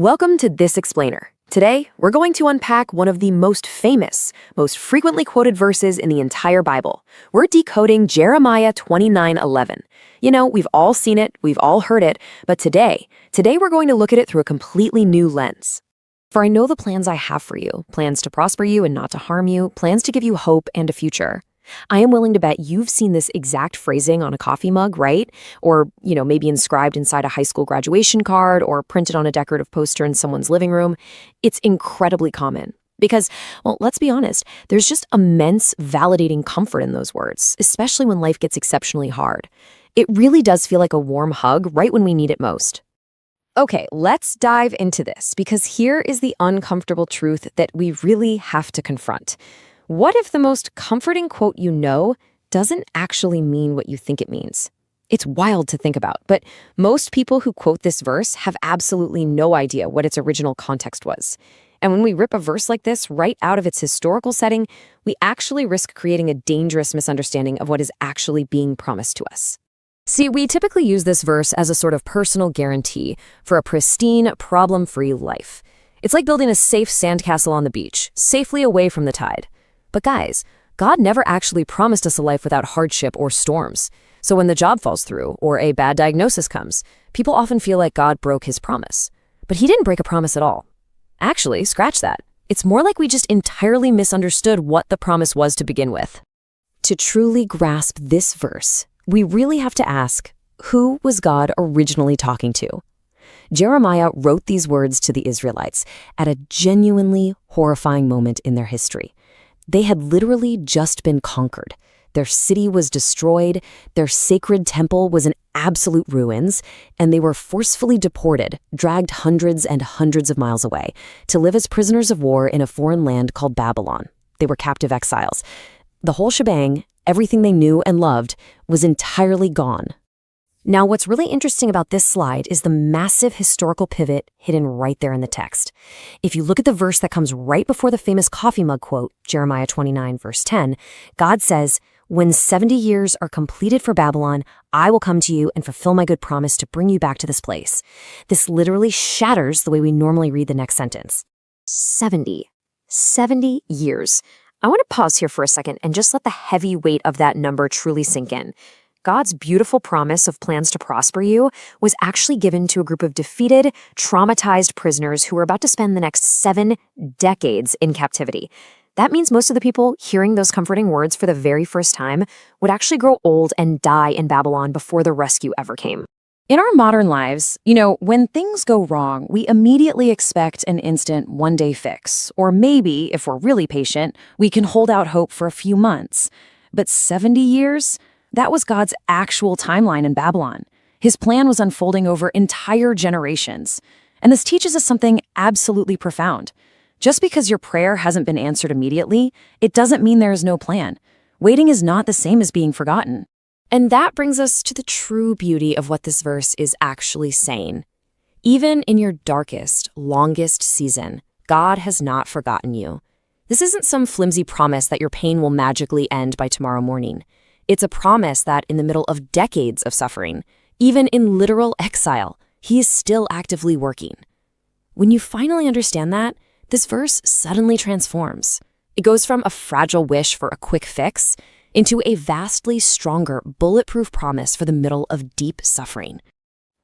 Welcome to This Explainer. Today, we're going to unpack one of the most famous, most frequently quoted verses in the entire Bible. We're decoding Jeremiah 29:11. You know, we've all seen it, we've all heard it, but today we're going to look at it through a completely new lens. For I know the plans I have for you, plans to prosper you and not to harm you, plans to give you hope and a future. I am willing to bet you've seen this exact phrasing on a coffee mug, right? Or, maybe inscribed inside a high school graduation card or printed on a decorative poster in someone's living room. It's incredibly common because, well, let's be honest, there's just immense validating comfort in those words, especially when life gets exceptionally hard. It really does feel like a warm hug right when we need it most. Okay, let's dive into this because here is the uncomfortable truth that we really have to confront. What if the most comforting quote you know doesn't actually mean what you think it means? It's wild to think about, but most people who quote this verse have absolutely no idea what its original context was. And when we rip a verse like this right out of its historical setting, we actually risk creating a dangerous misunderstanding of what is actually being promised to us. See, we typically use this verse as a sort of personal guarantee for a pristine, problem-free life. It's like building a safe sandcastle on the beach, safely away from the tide. But guys, God never actually promised us a life without hardship or storms. So when the job falls through or a bad diagnosis comes, people often feel like God broke his promise. But he didn't break a promise at all. Actually, scratch that. It's more like we just entirely misunderstood what the promise was to begin with. To truly grasp this verse, we really have to ask, who was God originally talking to? Jeremiah wrote these words to the Israelites at a genuinely horrifying moment in their history. They had literally just been conquered. Their city was destroyed, their sacred temple was in absolute ruins, and they were forcefully deported, dragged hundreds and hundreds of miles away, to live as prisoners of war in a foreign land called Babylon. They were captive exiles. The whole shebang, everything they knew and loved, was entirely gone. Now, what's really interesting about this slide is the massive historical pivot hidden right there in the text. If you look at the verse that comes right before the famous coffee mug quote, Jeremiah 29, verse 10, God says, "When 70 years are completed for Babylon, I will come to you and fulfill my good promise to bring you back to this place." This literally shatters the way we normally read the next sentence. 70 years. I want to pause here for a second and just let the heavy weight of that number truly sink in. God's beautiful promise of plans to prosper you was actually given to a group of defeated, traumatized prisoners who were about to spend the next 7 decades in captivity. That means most of the people hearing those comforting words for the very first time would actually grow old and die in Babylon before the rescue ever came. In our modern lives, when things go wrong, we immediately expect an instant one-day fix. Or maybe, if we're really patient, we can hold out hope for a few months. But 70 years? That was God's actual timeline in Babylon. His plan was unfolding over entire generations. And this teaches us something absolutely profound. Just because your prayer hasn't been answered immediately, it doesn't mean there is no plan. Waiting is not the same as being forgotten. And that brings us to the true beauty of what this verse is actually saying. Even in your darkest, longest season, God has not forgotten you. This isn't some flimsy promise that your pain will magically end by tomorrow morning. It's a promise that in the middle of decades of suffering, even in literal exile, he is still actively working. When you finally understand that, this verse suddenly transforms. It goes from a fragile wish for a quick fix into a vastly stronger, bulletproof promise for the middle of deep suffering.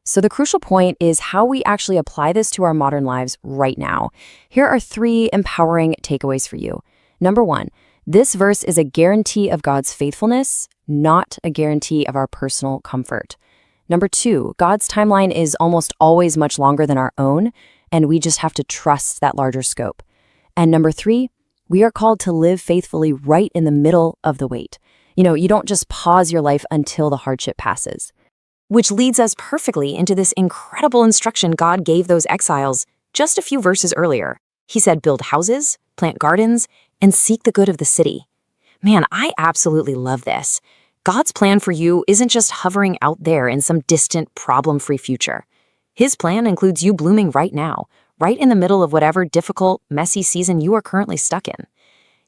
So the crucial point is how we actually apply this to our modern lives right now. Here are 3 empowering takeaways for you. Number 1, this verse is a guarantee of God's faithfulness, not a guarantee of our personal comfort. Number 2, God's timeline is almost always much longer than our own, and we just have to trust that larger scope. And number 3, we are called to live faithfully right in the middle of the wait. You don't just pause your life until the hardship passes. Which leads us perfectly into this incredible instruction God gave those exiles just a few verses earlier. He said, build houses, plant gardens, and seek the good of the city. Man, I absolutely love this. God's plan for you isn't just hovering out there in some distant, problem-free future. His plan includes you blooming right now, right in the middle of whatever difficult, messy season you are currently stuck in.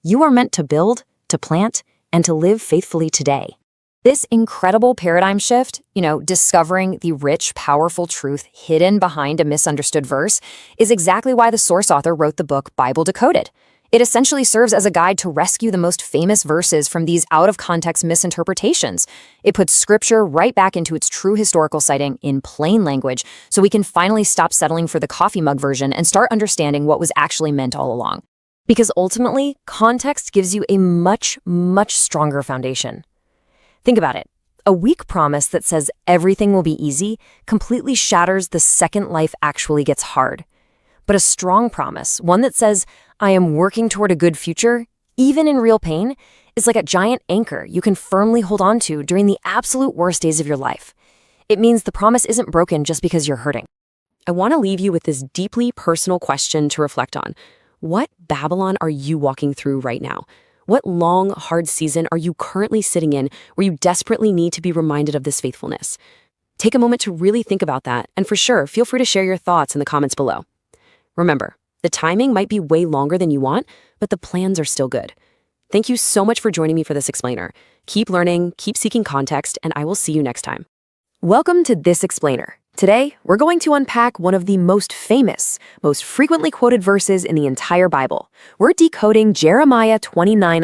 You are meant to build, to plant, and to live faithfully today. This incredible paradigm shift, discovering the rich, powerful truth hidden behind a misunderstood verse, is exactly why the source author wrote the book Bible Decoded. It essentially serves as a guide to rescue the most famous verses from these out-of-context misinterpretations. It puts scripture right back into its true historical setting in plain language, so we can finally stop settling for the coffee mug version and start understanding what was actually meant all along. Because ultimately, context gives you a much, much stronger foundation. Think about it. A weak promise that says everything will be easy completely shatters the second life actually gets hard. But a strong promise, one that says, I am working toward a good future, even in real pain, is like a giant anchor you can firmly hold on to during the absolute worst days of your life. It means the promise isn't broken just because you're hurting. I want to leave you with this deeply personal question to reflect on. What Babylon are you walking through right now? What long, hard season are you currently sitting in where you desperately need to be reminded of this faithfulness? Take a moment to really think about that, and for sure, feel free to share your thoughts in the comments below. Remember, the timing might be way longer than you want, but the plans are still good. Thank you so much for joining me for this explainer. Keep learning, keep seeking context, and I will see you next time. Welcome to This Explainer. Today, we're going to unpack one of the most famous, most frequently quoted verses in the entire Bible. We're decoding Jeremiah 29:11.